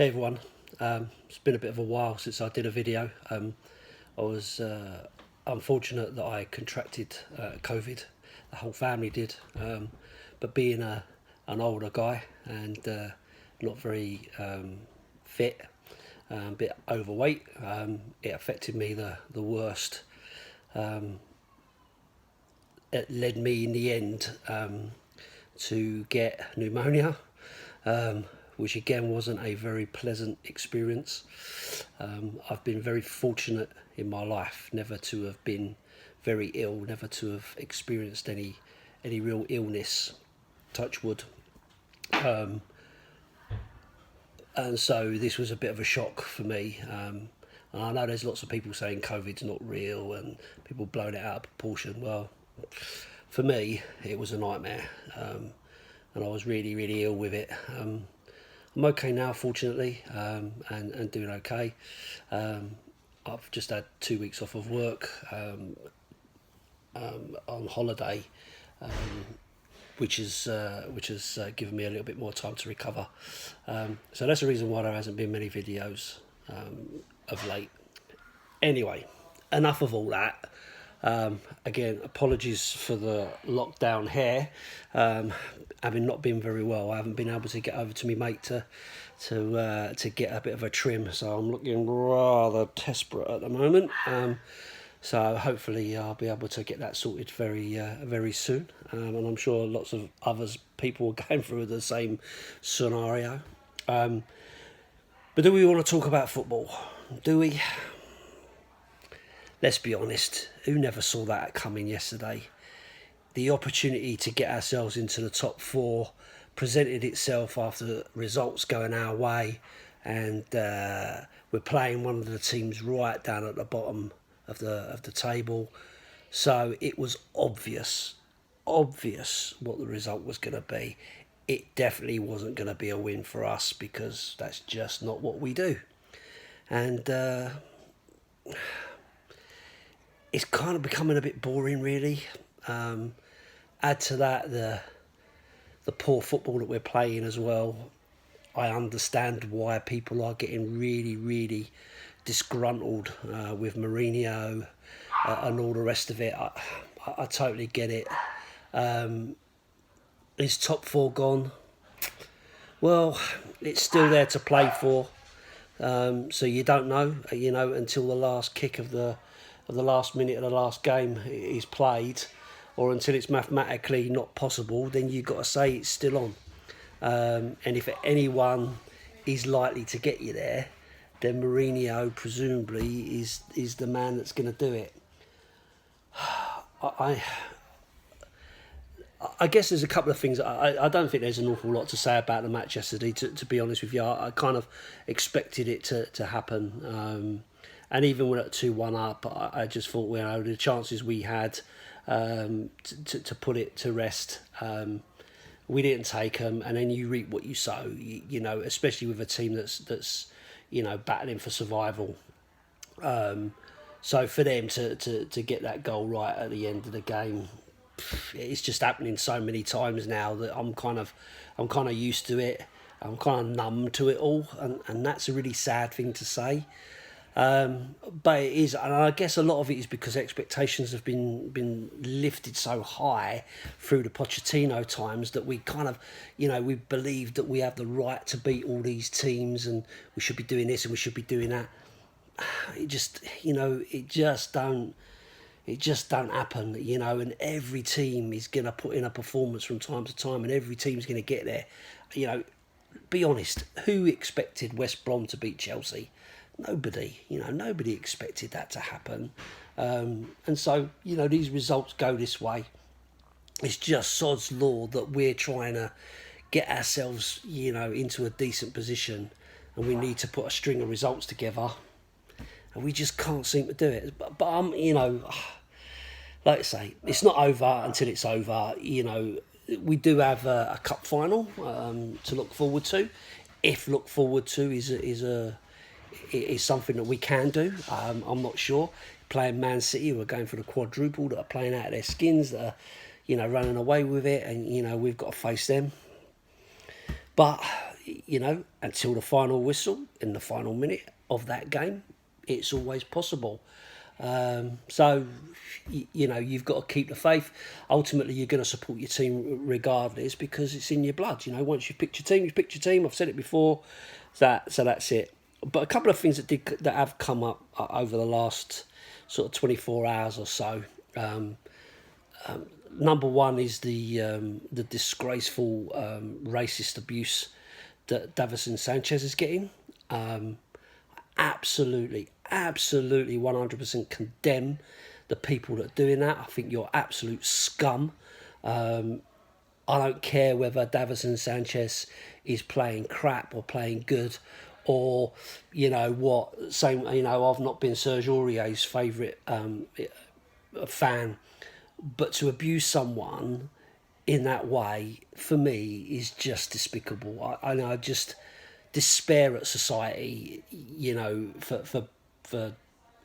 Hey everyone, it's been a bit of a while since I did a video. I was unfortunate that I contracted COVID. The whole family did, but being an older guy and not very fit, a bit overweight, it affected me the worst. It led me in the end to get pneumonia. Which again wasn't a very pleasant experience. I've been very fortunate in my life never to have been very ill, never to have experienced any real illness, touch wood. And so this was a bit of a shock for me. And I know there's lots of people saying COVID's not real and people blowing it out of proportion. Well, for me, it was a nightmare. And I was really, really ill with it. I'm okay now, fortunately, and doing okay. I've just had 2 weeks off of work on holiday, which has given me a little bit more time to recover. So that's the reason why there hasn't been many videos of late. Anyway, enough of all that. Again, apologies for the lockdown hair. Having not been very well, I haven't been able to get over to me mate to get a bit of a trim, so I'm looking rather desperate at the moment. So hopefully I'll be able to get that sorted very soon, and I'm sure lots of people are going through the same scenario. But do we want to talk about football? Do we? Let's be honest, who never saw that coming yesterday? The opportunity to get ourselves into the top four presented itself after results going our way, and we're playing one of the teams right down at the bottom of the table. So it was obvious what the result was going to be. It definitely wasn't going to be a win for us because that's just not what we do. And it's kind of becoming a bit boring, really. Add to that the poor football that we're playing as well. I understand why people are getting really, really disgruntled with Mourinho and all the rest of it. I totally get it. Is top four gone? Well, it's still there to play for. So you don't know, until the last kick of the last minute of the last game is played, or until it's mathematically not possible, then you've got to say it's still on. And if anyone is likely to get you there, then Mourinho presumably is the man that's going to do it. I guess there's a couple of things. I don't think there's an awful lot to say about the match yesterday, to be honest with you. I kind of expected it to happen. And even when at 2-1 up, I just thought, the chances we had to put it to rest, we didn't take them. And then you reap what you sow, especially with a team that's battling for survival. So for them to get that goal right at the end of the game, it's just happening so many times now that I'm kind of used to it. I'm kind of numb to it all, and that's a really sad thing to say. But it is, and I guess a lot of it is because expectations have been lifted so high through the Pochettino times that we kind of, we believe that we have the right to beat all these teams and we should be doing this and we should be doing that. It just don't happen, and every team is going to put in a performance from time to time, and every team's going to get there. Be honest, who expected West Brom to beat Chelsea? Nobody. Nobody expected that to happen. And so, these results go this way. It's just sod's law that we're trying to get ourselves, into a decent position, and we need to put a string of results together, and we just can't seem to do it. But I'm, like I say, it's not over until it's over. We do have a cup final to look forward to. If look forward to is something that we can do. I'm not sure. Playing Man City, who are going for the quadruple, that are playing out of their skins, that are, running away with it, and we've got to face them. But you know, until the final whistle in the final minute of that game, it's always possible. So, you know, you've got to keep the faith. Ultimately, you're going to support your team regardless because it's in your blood. You know, once you've picked your team, you've picked your team. I've said it before. So that's it. But a couple of things that have come up over the last sort of 24 hours or so. Number one is the disgraceful racist abuse that Davison Sanchez is getting. Absolutely 100% condemn the people that are doing that. I think you're absolute scum. I don't care whether Davison Sanchez is playing crap or playing good, or you know what. Same, you know, I've not been Serge Aurier's favourite fan, but to abuse someone in that way for me is just despicable. I just despair at society, you know, for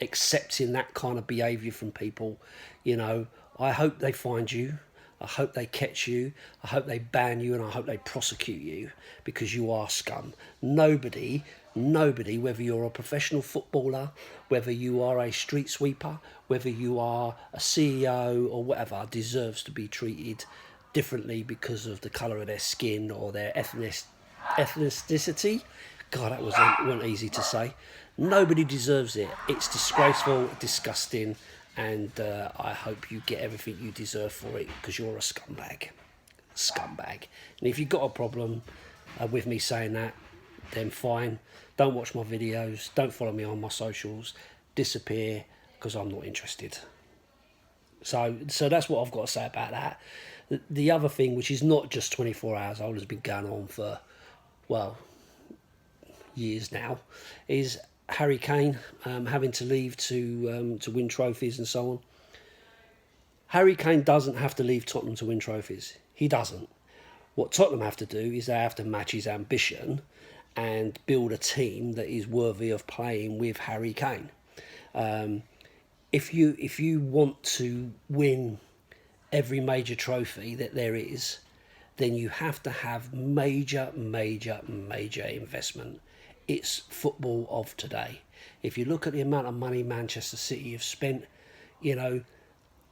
accepting that kind of behaviour from people. You know, I hope they find you. I hope they catch you. I hope they ban you, and I hope they prosecute you because you are scum. Nobody, whether you're a professional footballer, whether you are a street sweeper, whether you are a CEO or whatever, deserves to be treated differently because of the colour of their skin or their ethnicity. God, that wasn't easy to say. Nobody deserves it. It's disgraceful, disgusting, and I hope you get everything you deserve for it because you're a scumbag. And if you've got a problem with me saying that, then fine. Don't watch my videos. Don't follow me on my socials. Disappear because I'm not interested. So that's what I've got to say about that. The other thing, which is not just 24 hours old, has been going on for, well, years now, is Harry Kane having to leave to win trophies and so on. Harry Kane doesn't have to leave Tottenham to win trophies. He doesn't. What Tottenham have to do is they have to match his ambition and build a team that is worthy of playing with Harry Kane. If you want to win every major trophy that there is, then you have to have major investment. It's football of today. If you look at the amount of money Manchester City have spent, you know,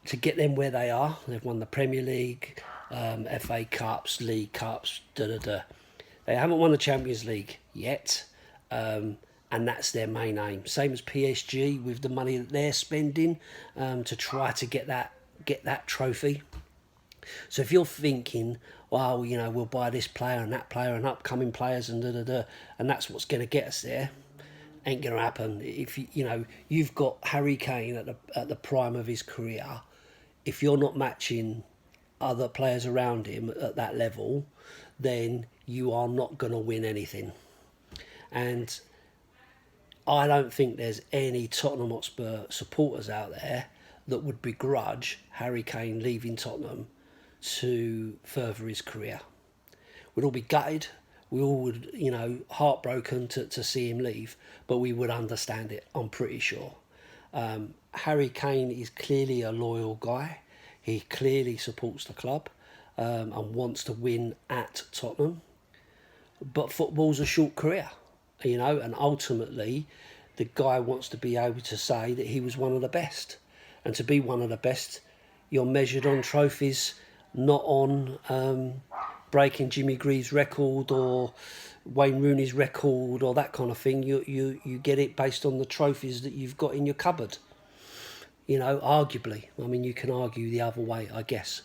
to get them where they are, they've won the Premier League, FA Cups, League Cups, They haven't won the Champions League yet, and that's their main aim. Same as PSG with the money that they're spending to try to get that trophy. So if you're thinking, well, you know, we'll buy this player and that player and upcoming players and and that's what's going to get us there, ain't going to happen. If you know you've got Harry Kane at the prime of his career, if you're not matching other players around him at that level, then you are not going to win anything. And I don't think there's any Tottenham Hotspur supporters out there that would begrudge Harry Kane leaving Tottenham to further his career. We'd all be gutted. We all would, you know, heartbroken to see him leave, but we would understand it, I'm pretty sure. Harry Kane is clearly a loyal guy. He clearly supports the club and wants to win at Tottenham. But football's a short career, you know, and ultimately the guy wants to be able to say that he was one of the best. And to be one of the best, you're measured on trophies, not on breaking Jimmy Greaves' record or Wayne Rooney's record or that kind of thing. You get it based on the trophies that you've got in your cupboard. You know, arguably. I mean, you can argue the other way, I guess.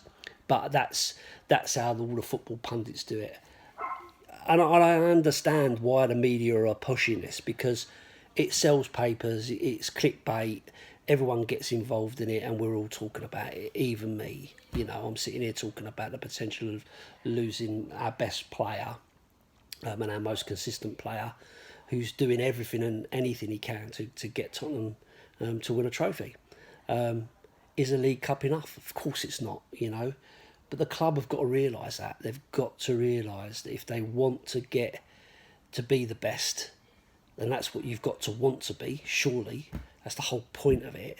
But that's how all the football pundits do it. And I understand why the media are pushing this, because it sells papers, it's clickbait, everyone gets involved in it, and we're all talking about it, even me. You know, I'm sitting here talking about the potential of losing our best player and our most consistent player, who's doing everything and anything he can to get Tottenham to win a trophy. Is a League Cup enough? Of course it's not, you know. But the club have got to realise that. They've got to realise that if they want to get to be the best, then that's what you've got to want to be, surely. That's the whole point of it.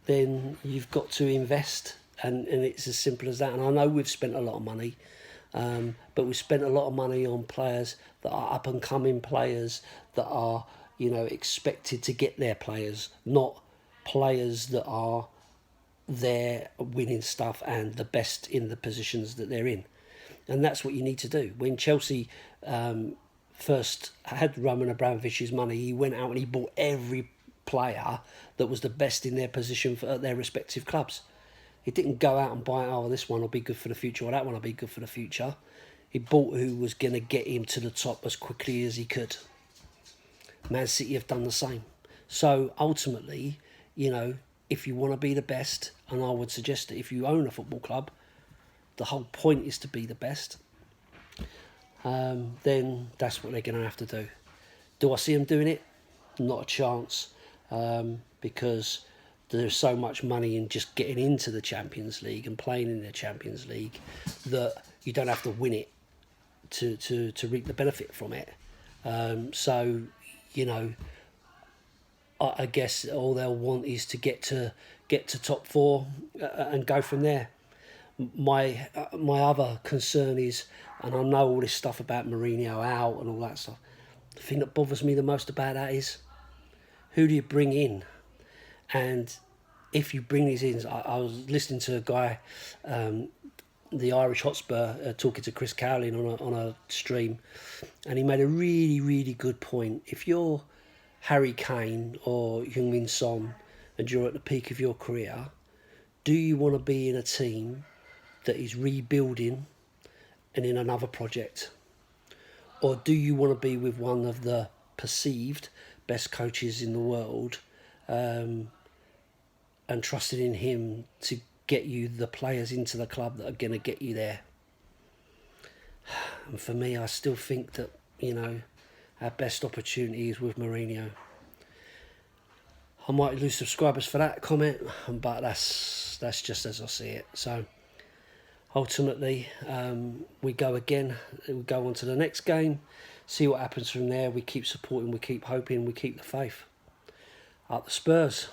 Then you've got to invest, and it's as simple as that. And I know we've spent a lot of money. But we spent a lot of money on players that are up and coming players that are, expected to get their players, not players that are there winning stuff and the best in the positions that they're in. And that's what you need to do. When Chelsea first had Roman Abramovich's money, he went out and he bought every player that was the best in their position for their respective clubs. He didn't go out and buy, this one will be good for the future, or that one will be good for the future. He bought who was going to get him to the top as quickly as he could. Man City have done the same. So ultimately, if you want to be the best, and I would suggest that if you own a football club, the whole point is to be the best, then that's what they're going to have to do. Do I see them doing it? Not a chance, because there's so much money in just getting into the Champions League and playing in the Champions League that you don't have to win it to reap the benefit from it. So, I guess all they'll want is to get to top four and go from there. My other concern is, and I know all this stuff about Mourinho out and all that stuff, the thing that bothers me the most about that is, who do you bring in? And if you bring these in, I was listening to a guy, the Irish Hotspur, talking to Chris Cowling on a stream, and he made a really, really good point. If you're Harry Kane or Heung-min Son and you're at the peak of your career, do you want to be in a team that is rebuilding and in another project? Or do you want to be with one of the perceived best coaches in the world, and trusted in him to get you the players into the club that are going to get you there? And for me, I still think that, our best opportunity is with Mourinho. I might lose subscribers for that comment, but that's just as I see it. So ultimately, we go again. We go on to the next game, see what happens from there. We keep supporting, we keep hoping, we keep the faith. Up the Spurs.